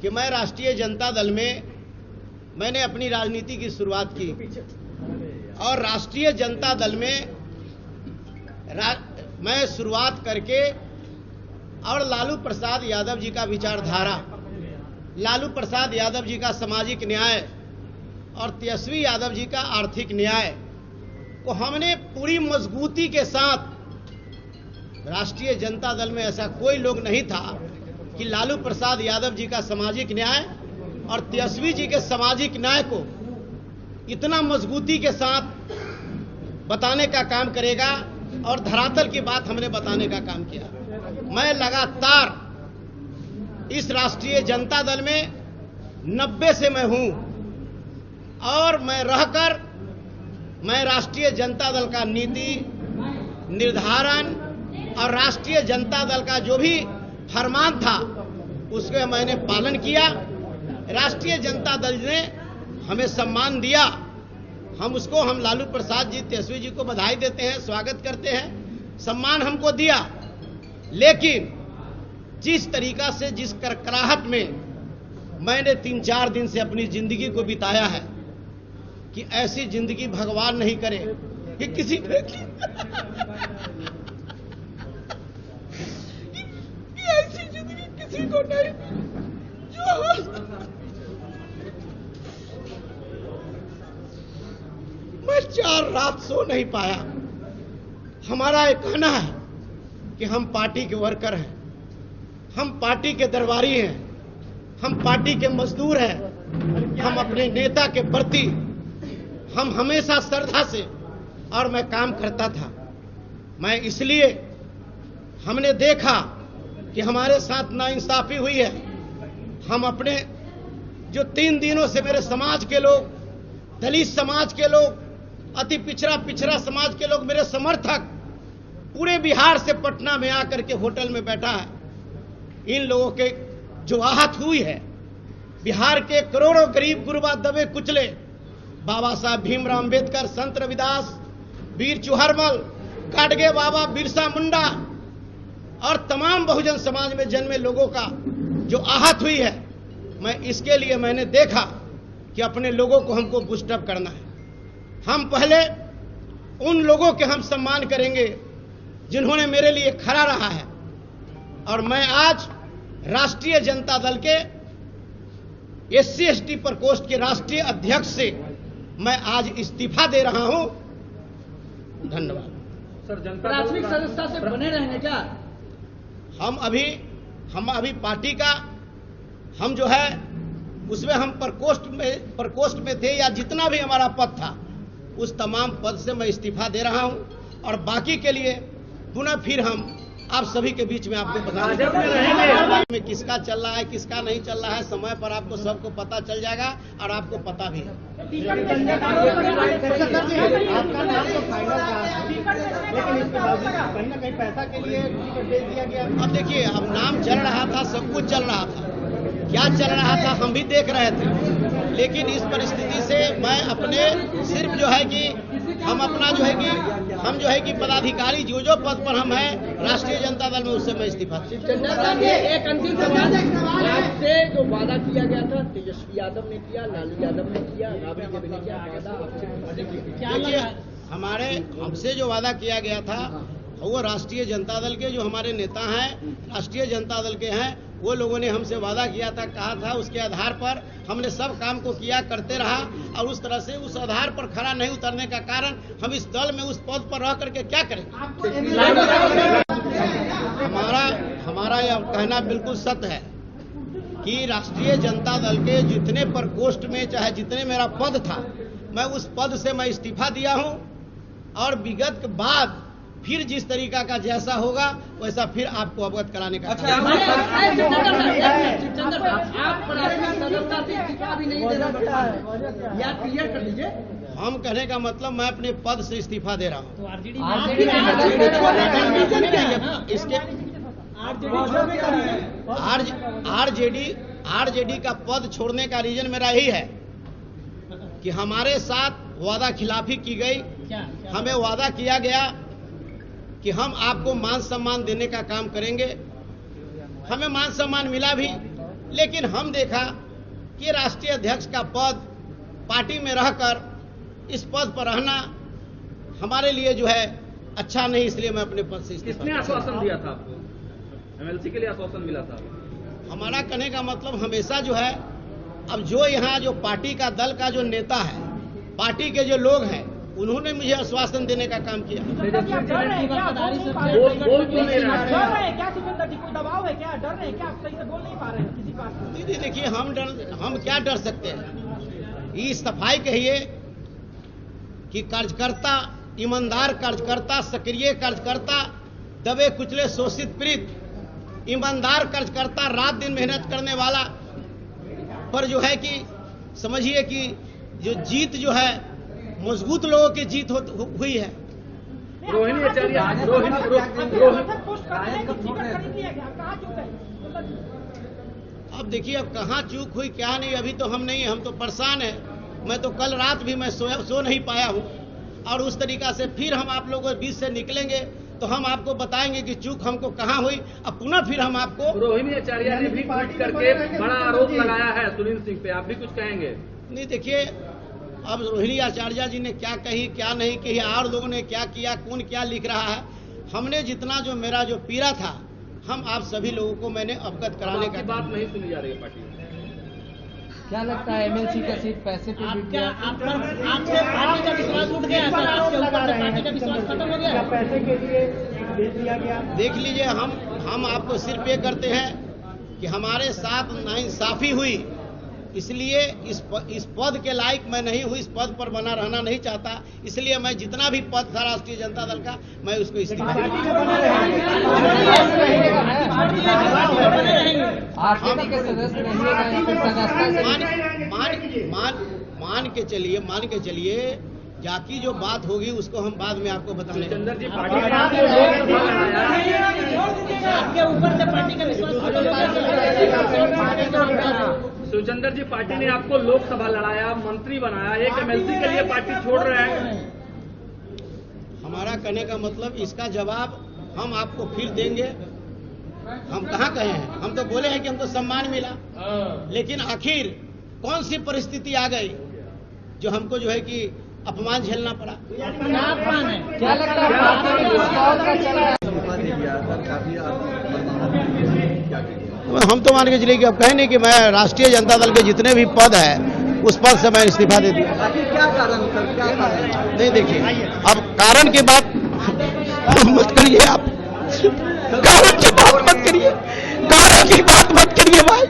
कि मैं राष्ट्रीय जनता दल में मैंने अपनी राजनीति की शुरुआत की और राष्ट्रीय जनता दल में मैं शुरुआत करके और लालू प्रसाद यादव जी का विचारधारा, लालू प्रसाद यादव जी का सामाजिक न्याय और तेजस्वी यादव जी का आर्थिक न्याय को हमने पूरी मजबूती के साथ, राष्ट्रीय जनता दल में ऐसा कोई लोग नहीं था कि लालू प्रसाद यादव जी का सामाजिक न्याय और तेजस्वी जी के सामाजिक न्याय को इतना मजबूती के साथ बताने का काम करेगा और धरातल की बात हमने बताने का काम किया। मैं लगातार इस राष्ट्रीय जनता दल में 90 से मैं हूं और मैं रहकर मैं राष्ट्रीय जनता दल का नीति निर्धारण और राष्ट्रीय जनता दल का जो भी फरमान था उसका मैंने पालन किया। राष्ट्रीय जनता दल ने हमें सम्मान दिया, हम लालू प्रसाद जी तेजस्वी जी को बधाई देते हैं, स्वागत करते हैं, सम्मान हमको दिया। लेकिन जिस तरीका से, जिस करकराहट में मैंने 3-4 दिन से अपनी जिंदगी को बिताया है कि ऐसी जिंदगी भगवान नहीं करे कि किसी ऐसी जिंदगी किसी को नहीं जो मैं 4 रात सो नहीं पाया। हमारा एक कहना है कि हम पार्टी के वर्कर हैं, हम पार्टी के दरबारी हैं, हम पार्टी के मजदूर हैं, हम अपने नेता के प्रति हम हमेशा श्रद्धा से और मैं काम करता था। मैं इसलिए हमने देखा कि हमारे साथ नाइंसाफी हुई है। हम अपने जो 3 दिनों से मेरे समाज के लोग, दलित समाज के लोग, अति पिछड़ा समाज के लोग, मेरे समर्थक पूरे बिहार से पटना में आकर के होटल में बैठा है। इन लोगों के जो आहत हुई है, बिहार के करोड़ों गरीब गुरबा दबे कुचले, बाबा साहब भीमराव अंबेडकर, संत रविदास, वीर चुहरमल, गाडगे बाबा, बिरसा मुंडा और तमाम बहुजन समाज में जन्मे लोगों का जो आहत हुई है, मैं इसके लिए मैंने देखा कि अपने लोगों को हमको बूस्टअप करना है। हम पहले उन लोगों के हम सम्मान करेंगे जिन्होंने मेरे लिए खड़ा रहा है। और मैं आज राष्ट्रीय जनता दल के SC/ST प्रकोष्ठ के राष्ट्रीय अध्यक्ष से मैं आज इस्तीफा दे रहा हूं। धन्यवाद। सर, प्राथमिक सदस्यता से बने रहेंगे क्या? हम अभी पार्टी का हम जो है उसमें हम प्रकोष्ठ में थे, या जितना भी हमारा पद था उस तमाम पद से मैं इस्तीफा दे रहा हूं और बाकी के लिए पुनः फिर हम आप सभी के बीच में आपको बता में किसका चल रहा है, किसका नहीं चल रहा है, समय पर आपको सबको पता चल जाएगा और आपको पता भी है। आपका नाम तो फाइनल था, लेकिन इसके बावजूद कहीं ना कहीं पैसा के लिए भेज दिया गया। अब देखिए, अब नाम चल रहा था, सब कुछ चल रहा था, क्या चल रहा था हम भी देख रहे थे। लेकिन इस परिस्थिति से मैं अपने सिर्फ जो है कि हम अपना जो है कि पदाधिकारी जो पद पर हम हैं राष्ट्रीय जनता दल में, उससे मैं इस्तीफा एक अंतिम सवाल, आपसे जो वादा किया गया था तेजस्वी यादव ने किया, लालू यादव ने किया, राबड़ी देवी ने किया, वादा आपसे हमसे जो वादा किया गया था वो राष्ट्रीय जनता दल के जो हमारे नेता हैं, राष्ट्रीय जनता दल के हैं, वो लोगों ने हमसे वादा किया था, कहा था, उसके आधार पर हमने सब काम को किया, करते रहा। और उस तरह से उस आधार पर खड़ा नहीं उतरने का कारण हम इस दल में उस पद पर रह करके क्या करें। हमारा यह कहना बिल्कुल सत्य है कि राष्ट्रीय जनता दल के जितने प्रकोष्ठ में चाहे जितने मेरा पद था, मैं उस पद से मैं इस्तीफा दिया हूं और विगत के बाद फिर जिस तरीका का जैसा होगा वैसा फिर आपको अवगत कराने का हम कहने का मतलब मैं अपने पद से इस्तीफा दे रहा हूँ। इसके आरजेडी का पद छोड़ने का रीजन मेरा यही है कि हमारे साथ वादा खिलाफी की गई। हमें वादा किया गया कि हम आपको मान सम्मान देने का काम करेंगे, हमें मान सम्मान मिला भी, लेकिन हम देखा कि राष्ट्रीय अध्यक्ष का पद पार्टी में रहकर इस पद पर रहना हमारे लिए जो है अच्छा नहीं, इसलिए मैं अपने पद से इस्तीफा किसने आश्वासन दिया था आपको? एमएलसी के लिए आश्वासन मिला था? हमारा कहने का मतलब हमेशा जो है, अब जो यहाँ जो पार्टी का दल का जो नेता है, पार्टी के जो लोग हैं, उन्होंने मुझे आश्वासन देने का काम किया। बोल क्यों नहीं रहा? क्या सुखविंदर जी, कोई दबाव है क्या? डर रहे हैं क्या? आप सही से बोल नहीं पा रहे हैं किसी बात से? दीदी देखिए, हम क्या डर सकते हैं? ये सफाई कहिए कि कार्यकर्ता, ईमानदार कार्यकर्ता, सक्रिय कार्यकर्ता, दबे कुचले शोषित पीड़ित, ईमानदार कार्यकर्ता, रात दिन मेहनत करने वाला पर जो है कि समझिए कि जो जीत जो है मजबूत लोगों की जीत हुई है। रोहिणी आचार्य अब देखिए, अब कहाँ चूक हुई क्या नहीं, अभी तो हम नहीं, हम तो परेशान हैं। मैं तो कल रात भी मैं सो नहीं पाया हूँ, और उस तरीका से फिर हम आप लोगों के बीच से निकलेंगे तो हम आपको बताएंगे कि चूक हमको कहाँ हुई। अब पुनः फिर हम आपको रोहिणी आचार्य ने भी ट्वीट करके बड़ा आरोप लगाया है सुनील सिंह पे, आप भी कुछ कहेंगे? नहीं, देखिए, अब रोहिणी आचार्य जी ने क्या कही क्या नहीं कही, और लोगों ने क्या किया, कौन क्या लिख रहा है, हमने जितना जो मेरा जो पीड़ा था, हम आप सभी लोगों को मैंने अवगत कराने का बात नहीं सुनी जा रही है पार्टी में। क्या लगता है एमएलसी का सीट पैसे पे बिक गया? आपसे पार्टी का विश्वास उठ गया सर, आपके ऊपर से पार्टी का विश्वास खत्म हो गया? पैसे के लिए दे दिया गया? देख लीजिए, हम आपको सिर्फ ये करते हैं कि हमारे साथ नाइंसाफी हुई, इसलिए इस पद के लायक मैं नहीं हूँ, इस पद पर बना रहना नहीं चाहता, इसलिए मैं जितना भी पद था राष्ट्रीय जनता दल का, मैं उसको इस्तीफा आरजेडी के सदस्य नहीं है, फिर सदस्यता से मान के चलिए जाकी जो बात होगी उसको हम बाद में आपको बताने चंदर जी, पार्टी ने आपको लोकसभा लड़ाया, आपके ऊपर से पार्टी का विश्वास सुचंदर जी, पार्टी ने आपको लोकसभा लड़ाया, मंत्री बनाया, एक एमएलसी के लिए पार्टी छोड़ रहे हैं। हमारा कहने का मतलब इसका जवाब हम आपको फिर देंगे। हम कहाँ कहे हैं, हम तो बोले हैं कि हमको सम्मान मिला, लेकिन आखिर कौन सी परिस्थिति आ गई जो हमको जो है कि अपमान झेलना पड़ा। क्या लगता है पार्टी में कुछ और का चल रहा है? हम तो मान के चलिए कि अब कहें नहीं कि मैं राष्ट्रीय जनता दल के जितने भी पद है उस पद से मैं इस्तीफा दे दिया। क्या कारण सर, क्या कारण? नहीं, देखिए, अब कारण की बात मत करिए, आप कारण की बात मत करिए, कारण की बात मत करिए भाई।